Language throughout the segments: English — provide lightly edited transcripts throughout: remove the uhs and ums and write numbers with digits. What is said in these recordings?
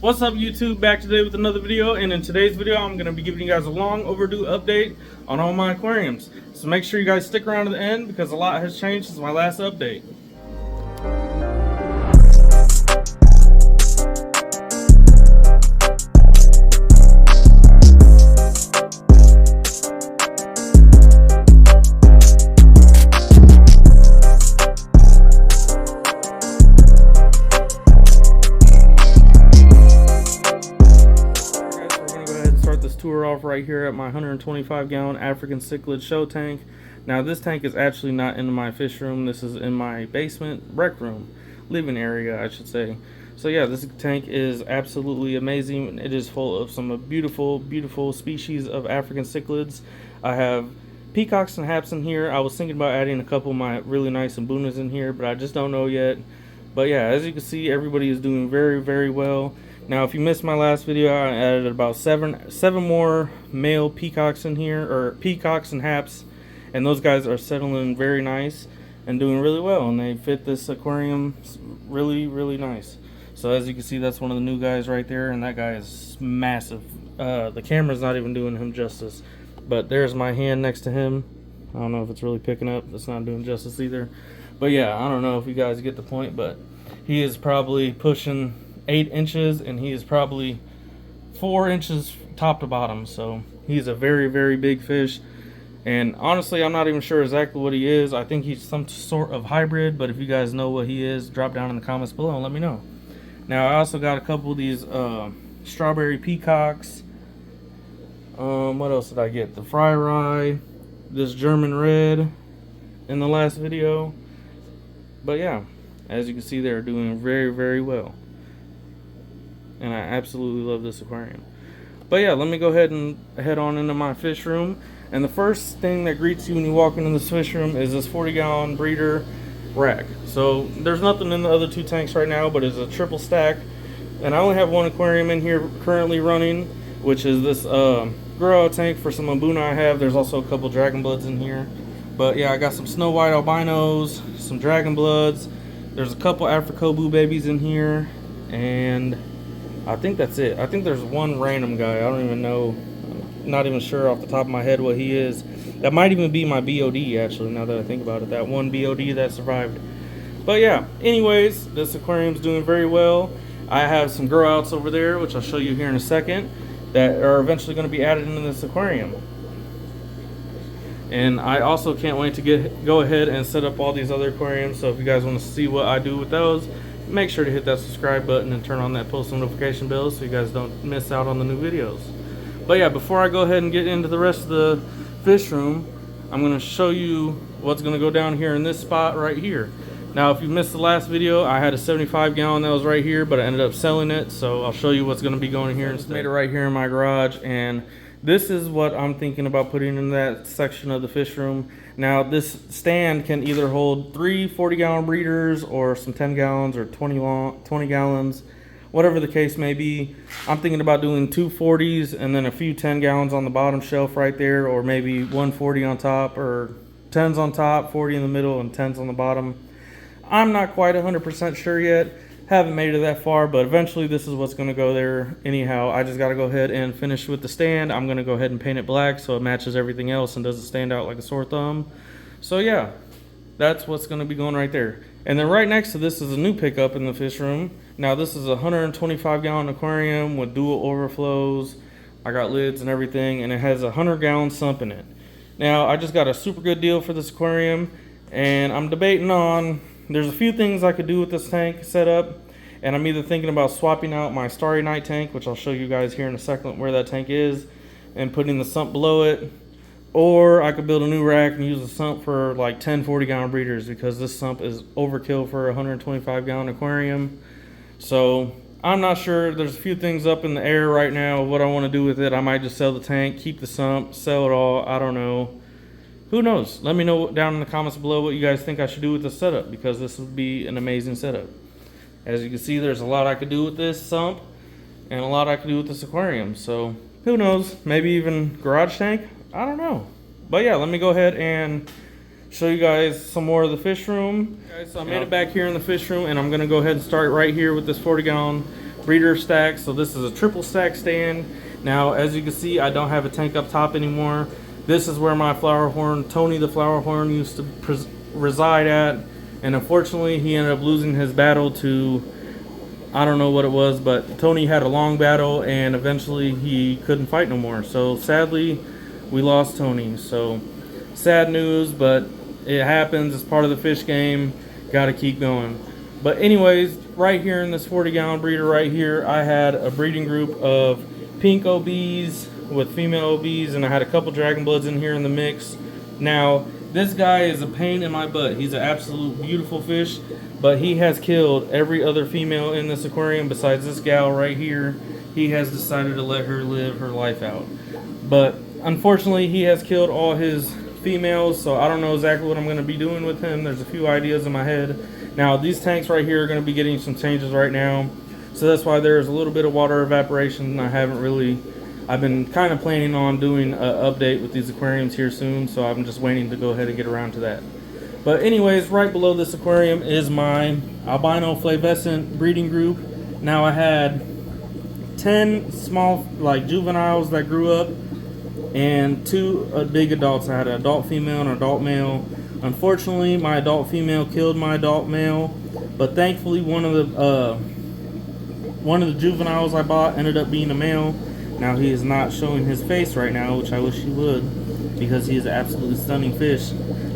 What's up YouTube, back today with another video, and in today's video I'm going to be giving you guys a long overdue update on all my aquariums. So make sure you guys stick around to the end because a lot has changed since my last update. Tour off right here at my 125 gallon African Cichlid Showtank. Now this tank is actually not in my fish room. This is in my basement rec room, living area I should say. So yeah, this tank is absolutely amazing. It is full of some beautiful species of African cichlids. I have peacocks and haps in here. I was thinking about adding a couple of my really nice mbunas in here, but I just don't know yet. But yeah, as you can see, everybody is doing very well. Now, if you missed my last video, I added about seven more male peacocks in here, or peacocks and haps, and those guys are settling very nice and doing really well, and they fit this aquarium really nice. So as you can see, that's one of the new guys right there, and that guy is massive. The camera's not even doing him justice, but there's my hand next to him. I don't know if it's really picking up. It's not doing justice either. But yeah, I don't know if you guys get the point, but he is probably pushing 8 inches, and he is probably 4 inches top to bottom. So he's a very big fish, and honestly I'm not even sure exactly what he is. I think he's some sort of hybrid, but if you guys know what he is, drop down in the comments below and let me know. Now I also got a couple of these strawberry peacocks. What else did I get? The fry rye, this German red in the last video. But yeah, as you can see, they're doing very well, and I absolutely love this aquarium. But yeah, let me go ahead and head on into my fish room. And the first thing that greets you when you walk into this fish room is this 40-gallon breeder rack. So there's nothing in the other two tanks right now, but it's a triple stack, and I only have one aquarium in here currently running, which is this Growout tank for some mbuna I have. There's also a couple dragon bloods in here. But yeah, I got some snow white albinos, some dragon bloods. There's a couple Africobu babies in here, and I think that's it. I think there's one random guy. I don't even know. I'm not even sure off the top of my head what he is. That might even be my BOD, actually, now that I think about it. That one BOD that survived. But yeah, anyways, this aquarium's doing very well. I have some growouts over there, which I'll show you here in a second, that are eventually going to be added into this aquarium. And I also can't wait to go ahead and set up all these other aquariums. So if you guys want to see what I do with those, make sure to hit that subscribe button and turn on that post notification bell so you guys don't miss out on the new videos. But yeah, before I go ahead and get into the rest of the fish room, I'm going to show you what's going to go down here in this spot right here. Now, if you missed the last video, I had a 75-gallon that was right here, but I ended up selling it, so I'll show you what's going to be going here instead. I made it right here in my garage, and this is what I'm thinking about putting in that section of the fish room. Now, this stand can either hold 3 40-gallon breeders, or some 10 gallons, or 20 gallons, whatever the case may be. I'm thinking about doing 2 40s and then a few 10 gallons on the bottom shelf right there, or maybe 1 40 on top, or 10s on top, 40 in the middle, and 10s on the bottom. I'm not quite 100% sure yet. Haven't made it that far, but eventually this is what's going to go there anyhow. I just got to go ahead and finish with the stand. I'm going to go ahead and paint it black so it matches everything else and doesn't stand out like a sore thumb. So yeah, that's what's going to be going right there. And then right next to this is a new pickup in the fish room. Now this is a 125-gallon aquarium with dual overflows. I got lids and everything, and it has a 100-gallon sump in it. Now I just got a super good deal for this aquarium, and I'm debating on, there's a few things I could do with this tank setup, and I'm either thinking about swapping out my Starry night tank, which I'll show you guys here in a second where that tank is, and putting the sump below it, or I could build a new rack and use the sump for like 10 40-gallon breeders, because this sump is overkill for a 125-gallon aquarium. So I'm not sure. There's a few things up in the air right now of what I want to do with it. I might just sell the tank, keep the sump, sell it all. I don't know. Who knows? Let me know down in the comments below what you guys think I should do with this setup, because this would be an amazing setup. As you can see, there's a lot I could do with this sump and a lot I could do with this aquarium. So who knows? Maybe even garage tank? I don't know. But yeah, let me go ahead and show you guys some more of the fish room. Guys, so I made it back here in the fish room, and I'm going to go ahead and start right here with this 40-gallon breeder stack. So this is a triple stack stand. Now, as you can see, I don't have a tank up top anymore. This is where my flowerhorn, Tony the flowerhorn, used to reside at. And unfortunately, he ended up losing his battle to, I don't know what it was, but Tony had a long battle and eventually he couldn't fight no more. So sadly, we lost Tony. So sad news, but it happens. It's part of the fish game. Got to keep going. But anyways, right here in this 40-gallon breeder right here, I had a breeding group of pink OBs with female OBs, and I had a couple dragon bloods in here in the mix. Now, this guy is a pain in my butt. He's an absolute beautiful fish, but he has killed every other female in this aquarium besides this gal right here. He has decided to let her live her life out. But unfortunately, he has killed all his females, so I don't know exactly what I'm going to be doing with him. There's a few ideas in my head. Now, these tanks right here are going to be getting some changes right now, so that's why there's a little bit of water evaporation. I've been kind of planning on doing an update with these aquariums here soon, so I'm just waiting to go ahead and get around to that. But anyways, right below this aquarium is my albino flavescent breeding group. Now, I had 10 small, like, juveniles that grew up, and 2 big adults. I had an adult female and an adult male. Unfortunately, my adult female killed my adult male, but thankfully one of the juveniles I bought ended up being a male. Now, he is not showing his face right now, which I wish he would, because he is an absolutely stunning fish.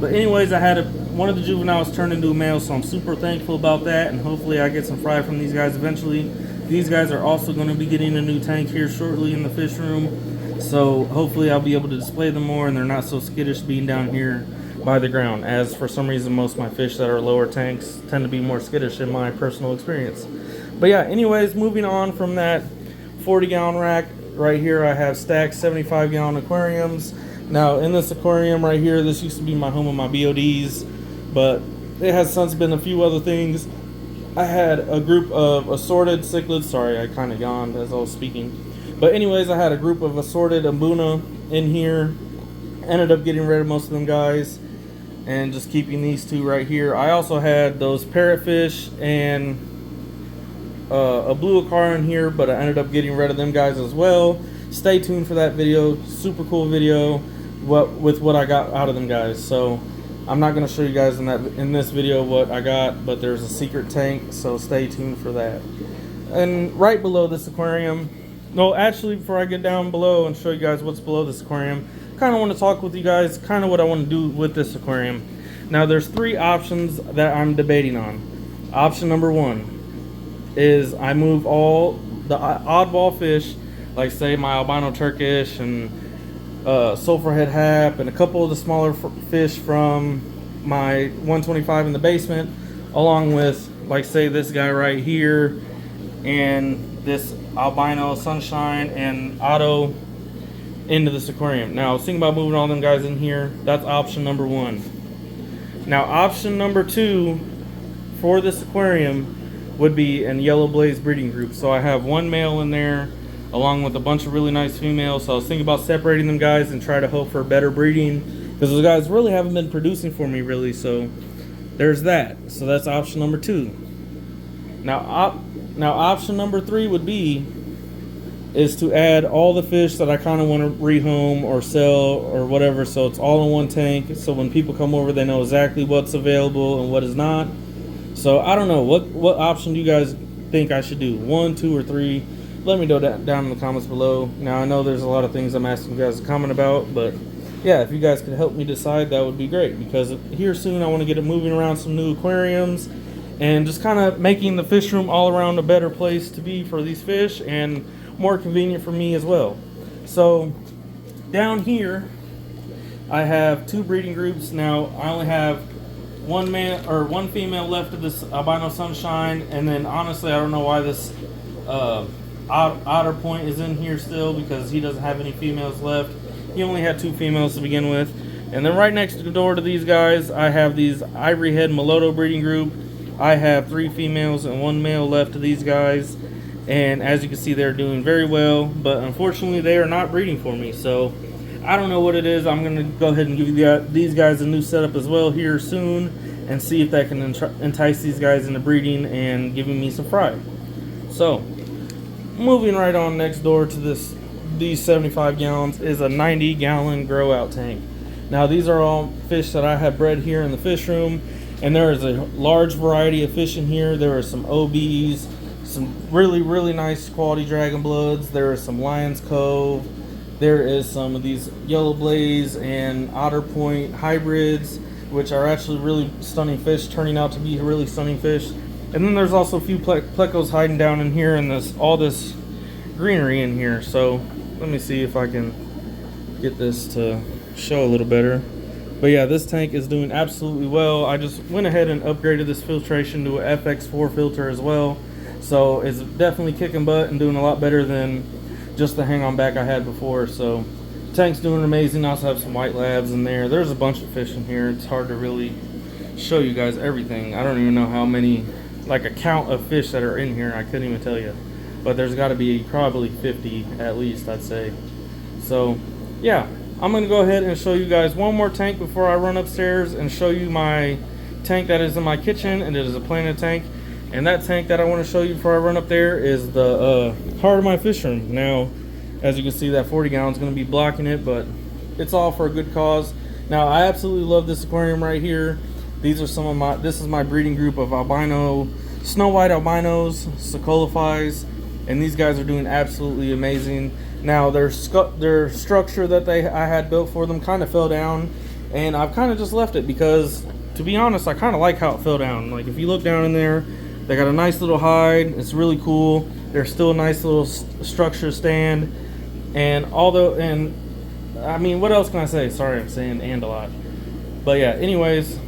But anyways, I had one of the juveniles turn into a male, so I'm super thankful about that, and hopefully I get some fry from these guys eventually. These guys are also going to be getting a new tank here shortly in the fish room, so hopefully I'll be able to display them more, and they're not so skittish being down here by the ground, as for some reason most of my fish that are lower tanks tend to be more skittish in my personal experience. But yeah, anyways, moving on from that 40-gallon rack, right here I have stacked 75-gallon aquariums. Now, in this aquarium right here, this used to be my home of my BODs, but it has since been a few other things. I had a group of assorted cichlids. Sorry, I kind of yawned as I was speaking. But anyways, I had a group of assorted ambuna in here. Ended up getting rid of most of them guys and just keeping these 2 right here. I also had those parrotfish and a blue acar in here, but I ended up getting rid of them guys as well. Stay tuned for that video. Super cool video with what I got out of them guys. So I'm not going to show you guys in this video what I got, but there's a secret tank, so stay tuned for that. And right below this aquarium, no, actually, before I get down below and show you guys what's below this aquarium, kind of want to talk with you guys kind of what I want to do with this aquarium. Now, there's 3 options that I'm debating on. Option number 1 is I move all the oddball fish, like say my albino turkish and sulfurhead hap and a couple of the smaller fish from my 125 in the basement, along with, like, say this guy right here and this albino sunshine and Otto into this aquarium. Now, I was thinking about moving all them guys in here. That's option number 1. Now, option number 2 for this aquarium would be an yellow blaze breeding group. So I have 1 male in there along with a bunch of really nice females. So I was thinking about separating them guys and try to hope for better breeding, because those guys really haven't been producing for me really. So there's that. So that's option number 2. Now option number 3 would be is to add all the fish that I kind of want to rehome or sell or whatever, so it's all in one tank, so when people come over they know exactly what's available and what is not. So I don't know, what option do you guys think I should do? 1, 2, or 3? Let me know down in the comments below. Now, I know there's a lot of things I'm asking you guys to comment about, but yeah, if you guys could help me decide, that would be great, because here soon I want to get it moving around some new aquariums and just kind of making the fish room all around a better place to be for these fish and more convenient for me as well. So down here I have 2 breeding groups. Now I only have 1 female left of this albino sunshine, and then honestly I don't know why this otter point is in here still, because he doesn't have any females left. He only had 2 females to begin with. And then right next door to these guys I have these ivory head mulatto breeding group. I have 3 females and 1 male left of these guys, and as you can see they're doing very well, but unfortunately they are not breeding for me. So I don't know what it is. I'm going to go ahead and give these guys a new setup as well here soon and see if that can entice these guys into breeding and giving me some fry. So moving right on next door to these 75 gallons is a 90-gallon Growout tank. Now these are all fish that I have bred here in the fish room, and there is a large variety of fish in here. There are some OBs, some really nice quality dragon bloods. There is some Lion's Cove. There is some of these yellow blaze and otter point hybrids, which are actually really stunning fish, turning out to be really stunning fish. And then there's also a few plecos hiding down in here, and all this greenery in here. So let me see if I can get this to show a little better. But yeah, this tank is doing absolutely well. I just went ahead and upgraded this filtration to a FX4 filter as well. So it's definitely kicking butt and doing a lot better than just the hang on back I had before. So tank's doing amazing. I also have some white labs in there. There's a bunch of fish in here. It's hard to really show you guys everything. I don't even know how many, like a count of fish that are in here. I couldn't even tell you, but there's got to be probably 50 at least, I'd say. So yeah, I'm gonna go ahead and show you guys one more tank before I run upstairs and show you my tank that is in my kitchen, and it is a planted tank. And that tank that I want to show you before I run up there is the heart of my fish room. Now, as you can see, that 40 gallon is going to be blocking it, but it's all for a good cause. Now, I absolutely love this aquarium right here. These are some of this is my breeding group of albino, snow white albinos, Cichlids, and these guys are doing absolutely amazing. Now, their structure that I had built for them kind of fell down, and I've kind of just left it because, to be honest, I kind of like how it fell down. Like, if you look down in there, they got a nice little hide. It's really cool. There's still a nice little structure stand. And I mean, what else can I say? Sorry, I'm saying and a lot. But yeah, anyways,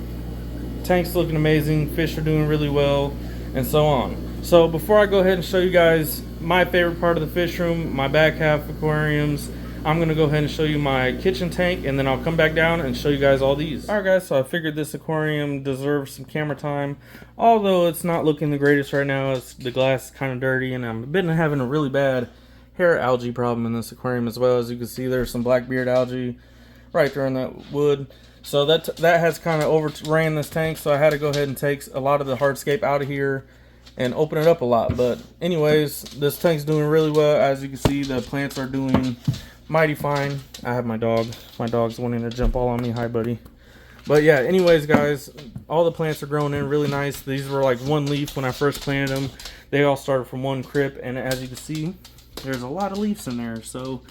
tank's looking amazing. Fish are doing really well, and so on. So before I go ahead and show you guys my favorite part of the fish room, my back half aquariums, I'm going to go ahead and show you my kitchen tank, and then I'll come back down and show you guys all these. Alright guys, so I figured this aquarium deserves some camera time. Although it's not looking the greatest right now. The glass is kind of dirty, and I've been having a really bad hair algae problem in this aquarium as well. As you can see, there's some blackbeard algae right there in that wood. So that has kind of overran this tank, so I had to go ahead and take a lot of the hardscape out of here and open it up a lot. But anyways, this tank's doing really well. As you can see, the plants are doing mighty fine. I have my dog. My dog's wanting to jump all on me. Hi, buddy. But yeah, anyways, guys, all the plants are growing in really nice. These were like one leaf when I first planted them. They all started from one crib, and as you can see, there's a lot of leaves in there. So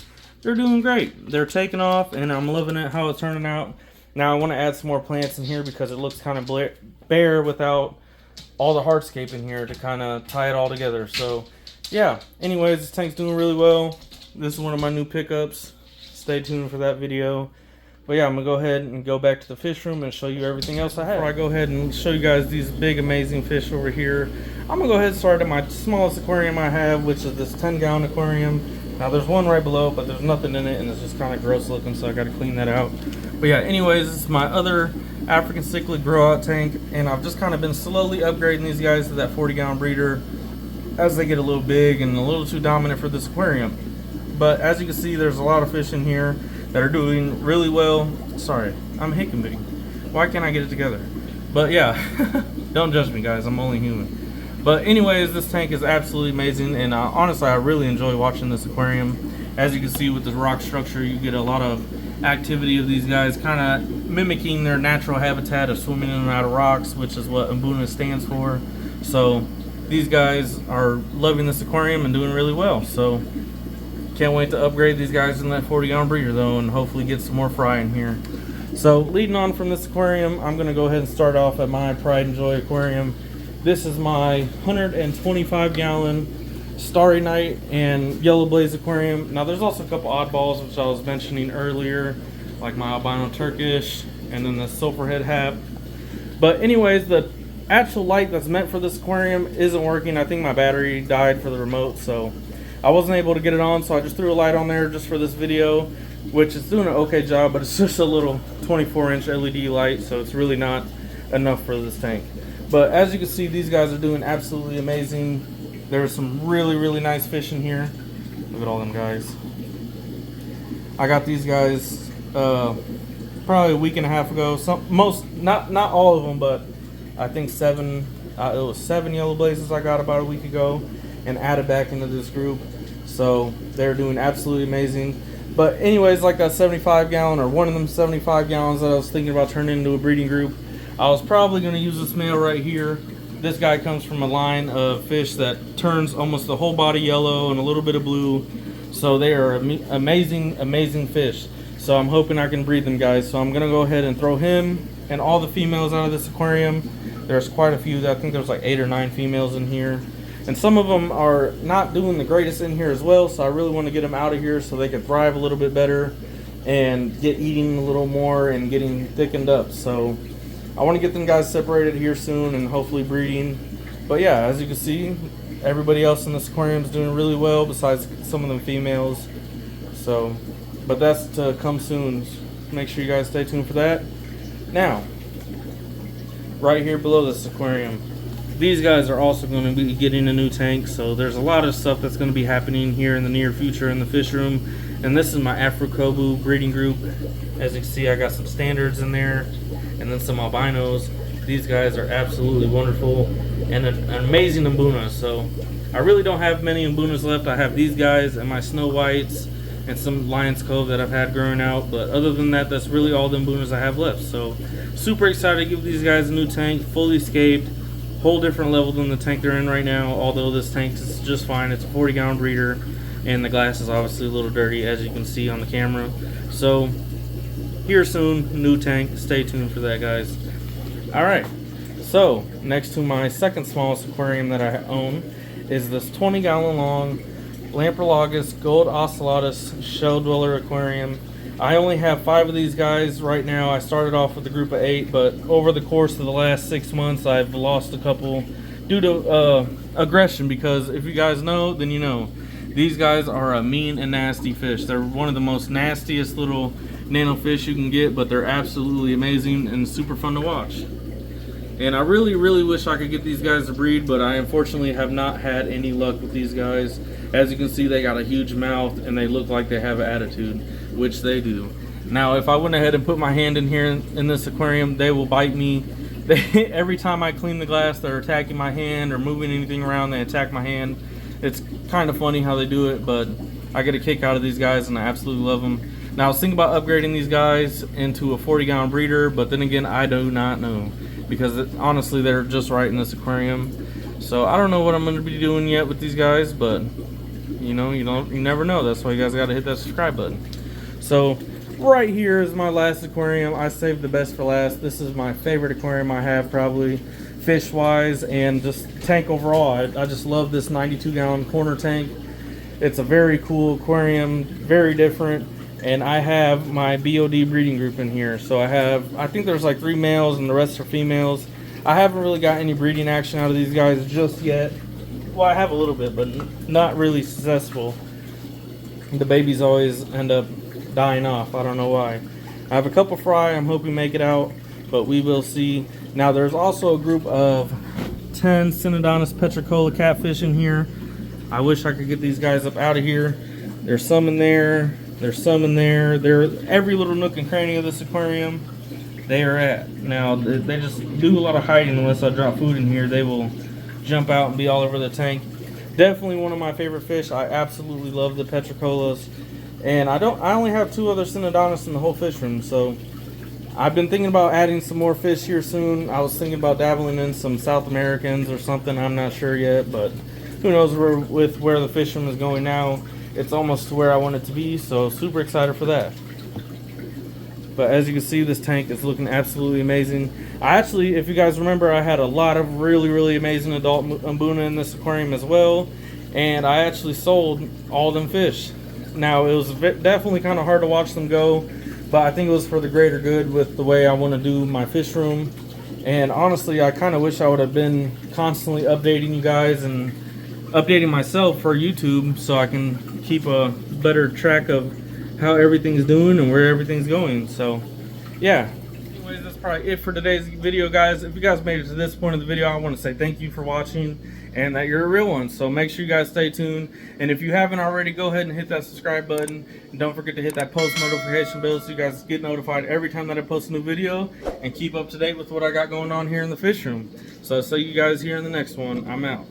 they're doing great. They're taking off, and I'm loving it how it's turning out. Now I want to add some more plants in here because it looks kind of bare without all the hardscape in here to kind of tie it all together. So yeah, anyways, this tank's doing really well. This is one of my new pickups. Stay tuned for that video. But yeah, I'm gonna go ahead and go back to the fish room and show you everything else I have. Before I go ahead and show you guys these big amazing fish over here, I'm gonna go ahead and start at my smallest aquarium I have, which is this 10-gallon aquarium. Now there's one right below, but there's nothing in it, and it's just kind of gross looking, so I gotta clean that out. But yeah, anyways, this is my other African cichlid Growout tank, and I've just kind of been slowly upgrading these guys to that 40-gallon breeder as they get a little big and a little too dominant for this aquarium. But as you can see, there's a lot of fish in here that are doing really well. Sorry, I'm hiccupping. Why can't I get it together? But yeah, don't judge me, guys. I'm only human. But anyways, this tank is absolutely amazing, and honestly, I really enjoy watching this aquarium. As you can see with the rock structure, you get a lot of activity of these guys kind of mimicking their natural habitat of swimming in and out of rocks, which is what Mbuna stands for. So these guys are loving this aquarium and doing really well. So can't wait to upgrade these guys in that 40-gallon breeder though, and hopefully get some more fry in here. So leading on from this aquarium, I'm going to go ahead and start off at my Pride and Joy aquarium. This is my 125-gallon Starry Night and Yellow Blaze aquarium. Now there's also a couple oddballs which I was mentioning earlier, like my albino Turkish and then the sulfur head hab. But anyways, the actual light that's meant for this aquarium isn't working. I think my battery died for the remote, so I wasn't able to get it on, so I just threw a light on there just for this video, which is doing an okay job, but it's just a little 24-inch LED light, so it's really not enough for this tank. But as you can see, these guys are doing absolutely amazing. There's some really nice fish in here. Look at all them guys. I got these guys probably a week and a half ago. Not all of them, but I think 7. It was 7 yellow blazes I got about a week ago and added back into this group. So they're doing absolutely amazing. But anyways, like that 75 gallon or one of them 75 gallons that I was thinking about turning into a breeding group, I was probably going to use this male right here. This guy comes from a line of fish that turns almost the whole body yellow and a little bit of blue. So they are amazing, amazing fish. So I'm hoping I can breed them, guys. So I'm going to go ahead and throw him and all the females out of this aquarium. There's quite a few. I think there's like 8 or 9 females in here. And some of them are not doing the greatest in here as well. So I really want to get them out of here so they can thrive a little bit better and get eating a little more and getting thickened up. So I want to get them guys separated here soon and hopefully breeding. But yeah, as you can see, everybody else in this aquarium is doing really well besides some of them females. So, but that's to come soon. Make sure you guys stay tuned for that. Now, right here below this aquarium, these guys are also going to be getting a new tank. So there's a lot of stuff that's going to be happening here in the near future in the fish room. And this is my Afro-Kobu breeding group. As you can see, I got some standards in there and then some albinos. These guys are absolutely wonderful and an amazing mbuna. So I really don't have many mbunas left. I have these guys and my snow whites and some Lion's Cove that I've had growing out, but other than that, that's really all the mbunas I have left. So super excited to give these guys a new tank, fully scaped, whole different level than the tank they're in right now, although this tank is just fine. It's a 40 gallon breeder and the glass is obviously a little dirty, as you can see on the camera. So here soon, new tank. Stay tuned for that, guys. All right, so next to my second smallest aquarium that I own is this 20 gallon long Lamprologus Gold Ocellatus Shell Dweller Aquarium. I only have 5 of these guys right now. I started off with a group of 8, but over the course of the last 6 months, I've lost a couple due to aggression, because if you guys know, then you know. These guys are a mean and nasty fish. They're one of the most nastiest little nano fish you can get, but they're absolutely amazing and super fun to watch. And I really, really wish I could get these guys to breed, but I unfortunately have not had any luck with these guys. As you can see, they got a huge mouth and they look like they have an attitude, which they do. Now, if I went ahead and put my hand in here in this aquarium, they will bite me. Every time I clean the glass, they're attacking my hand or moving anything around, they attack my hand. It's kind of funny how they do it, but I get a kick out of these guys and I absolutely love them. Now, I was thinking about upgrading these guys into a 40 gallon breeder, but then again, I do not know, because honestly, they're just right in this aquarium. So I don't know what I'm going to be doing yet with these guys, but you know, you never know. That's why you guys got to hit that subscribe button. So right here is my last aquarium. I saved the best for last. This is my favorite aquarium I have, probably fish wise and just tank overall. I just love this 92 gallon corner tank. It's a very cool aquarium, very different. And I have my BOD breeding group in here. So I think there's like 3 males and the rest are females. I haven't really got any breeding action out of these guys just yet. Well, I have a little bit, but not really successful. The babies always end up dying off. I don't know why. I have a couple fry. I'm hoping make it out, but we will see. Now, there's also a group of 10 Synodontis petricola catfish in here. I wish I could get these guys up out of here. There's some in there. There's some in there. They're every little nook and cranny of this aquarium. They are at. Now, they just do a lot of hiding unless I drop food in here. They will jump out and be all over the tank. Definitely one of my favorite fish. I absolutely love the petricolas. And I only have 2 other Synodontis in the whole fish room, so I've been thinking about adding some more fish here soon. I was thinking about dabbling in some South Americans or something. I'm not sure yet, but who knows with where the fish room is going now. It's almost to where I want it to be, so super excited for that. But as you can see, this tank is looking absolutely amazing. I actually, if you guys remember, I had a lot of really, really amazing adult mbuna in this aquarium as well. And I actually sold all them fish. Now, it was definitely kind of hard to watch them go, but I think it was for the greater good with the way I want to do my fish room. And honestly, I kind of wish I would have been constantly updating you guys and updating myself for YouTube so I can keep a better track of how everything's doing and where everything's going. So yeah, anyways, that's probably it for today's video, guys. If you guys made it to this point of the video, I want to say thank you for watching and that you're a real one. So make sure you guys stay tuned, and if you haven't already, go ahead and hit that subscribe button, and don't forget to hit that post notification bell so you guys get notified every time that I post a new video, and keep up to date with what I got going on here in the fish room. So I'll see you guys here in the next one. I'm out.